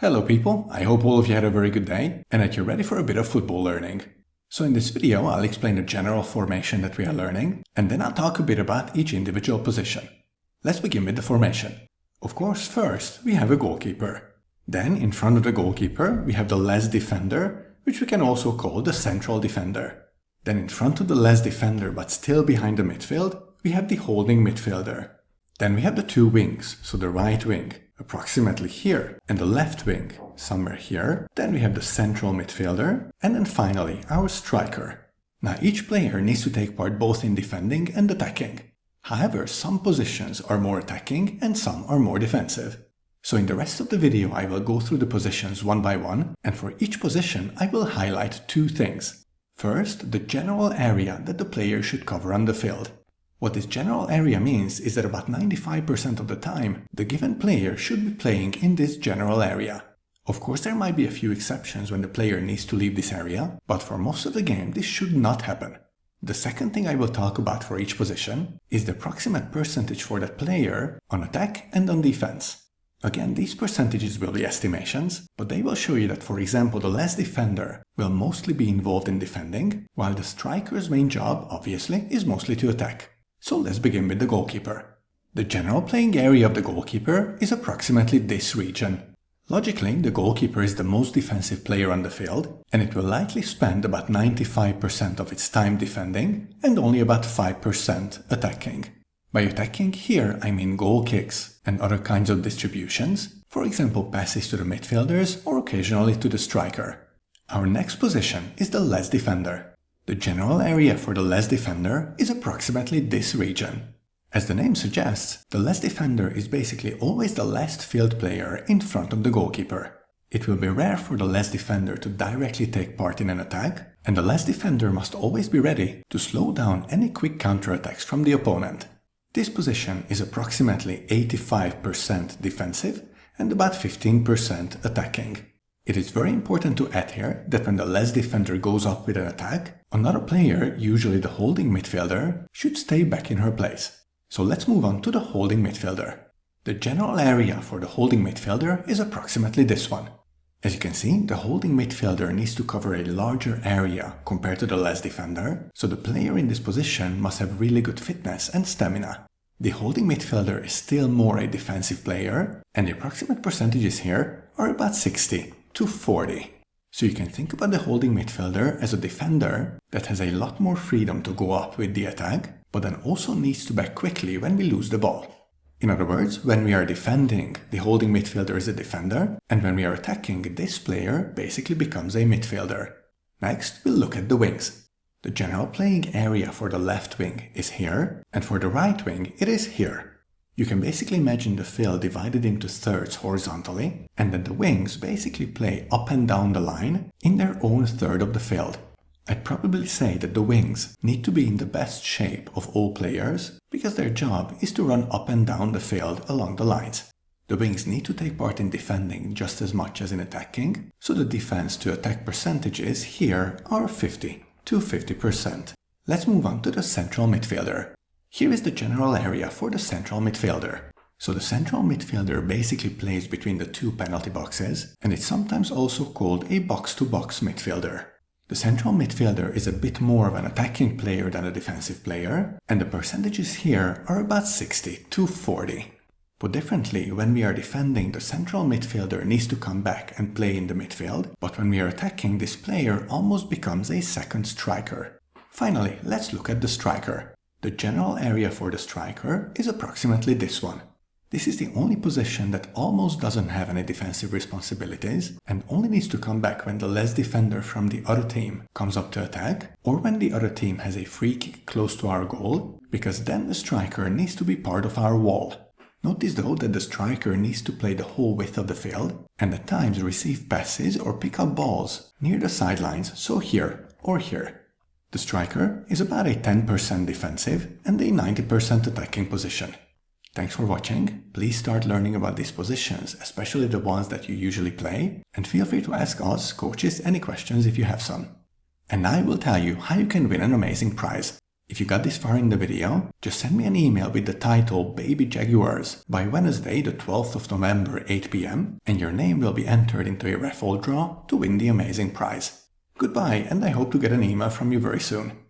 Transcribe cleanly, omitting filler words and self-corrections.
Hello people, I hope all of you had a very good day and that you're ready for a bit of football learning. So in this video I'll explain the general formation that we are learning and then I'll talk a bit about each individual position. Let's begin with the formation. Of course, first we have a goalkeeper. Then in front of the goalkeeper we have the less defender, which we can also call the central defender. Then in front of the less defender but still behind the midfield, we have the holding midfielder. Then we have the two wings, so the right wing, approximately here, and the left wing, somewhere here. Then we have the central midfielder, and then finally our striker. Now each player needs to take part both in defending and attacking. However, some positions are more attacking and some are more defensive. So in the rest of the video I will go through the positions one by one, and for each position I will highlight two things. First, the general area that the player should cover on the field. What this general area means is that about 95% of the time, the given player should be playing in this general area. Of course, there might be a few exceptions when the player needs to leave this area, but for most of the game this should not happen. The second thing I will talk about for each position is the approximate percentage for that player on attack and on defense. Again, these percentages will be estimations, but they will show you that, for example, the less defender will mostly be involved in defending, while the striker's main job, obviously, is mostly to attack. So let's begin with the goalkeeper. The general playing area of the goalkeeper is approximately this region. Logically, the goalkeeper is the most defensive player on the field, and it will likely spend about 95% of its time defending and only about 5% attacking. By attacking here, I mean goal kicks and other kinds of distributions, for example passes to the midfielders or occasionally to the striker. Our next position is the less defender. The general area for the less defender is approximately this region. As the name suggests, the less defender is basically always the last field player in front of the goalkeeper. It will be rare for the less defender to directly take part in an attack, and the less defender must always be ready to slow down any quick counterattacks from the opponent. This position is approximately 85% defensive and about 15% attacking. It is very important to add here that when the less defender goes up with an attack, another player, usually the holding midfielder, should stay back in her place. So let's move on to the holding midfielder. The general area for the holding midfielder is approximately this one. As you can see, the holding midfielder needs to cover a larger area compared to the less defender, so the player in this position must have really good fitness and stamina. The holding midfielder is still more a defensive player, and the approximate percentages here are about 60 to 40. So you can think about the holding midfielder as a defender that has a lot more freedom to go up with the attack, but then also needs to back quickly when we lose the ball. In other words, when we are defending, the holding midfielder is a defender, and when we are attacking, this player basically becomes a midfielder. Next, we'll look at the wings. The general playing area for the left wing is here, and for the right wing it is here. You can basically imagine the field divided into thirds horizontally, and then the wings basically play up and down the line in their own third of the field. I'd probably say that the wings need to be in the best shape of all players, because their job is to run up and down the field along the lines. The wings need to take part in defending just as much as in attacking, so the defense to attack percentages here are 50 to 50%. Let's move on to the central midfielder. Here is the general area for the central midfielder. So the central midfielder basically plays between the two penalty boxes, and it's sometimes also called a box-to-box midfielder. The central midfielder is a bit more of an attacking player than a defensive player, and the percentages here are about 60 to 40. Put differently, when we are defending, the central midfielder needs to come back and play in the midfield, but when we are attacking, this player almost becomes a second striker. Finally, let's look at the striker. The general area for the striker is approximately this one. This is the only position that almost doesn't have any defensive responsibilities and only needs to come back when the less defender from the other team comes up to attack, or when the other team has a free kick close to our goal, because then the striker needs to be part of our wall. Notice though that the striker needs to play the whole width of the field and at times receive passes or pick up balls near the sidelines, so here or here. The striker is about a 10% defensive and a 90% attacking position. Thanks for watching. Please start learning about these positions, especially the ones that you usually play, and feel free to ask us, coaches, any questions if you have some. And I will tell you how you can win an amazing prize. If you got this far in the video, just send me an email with the title Baby Jaguars by Wednesday the 12th of November 8 p.m. and your name will be entered into a raffle draw to win the amazing prize. Goodbye, and I hope to get an email from you very soon.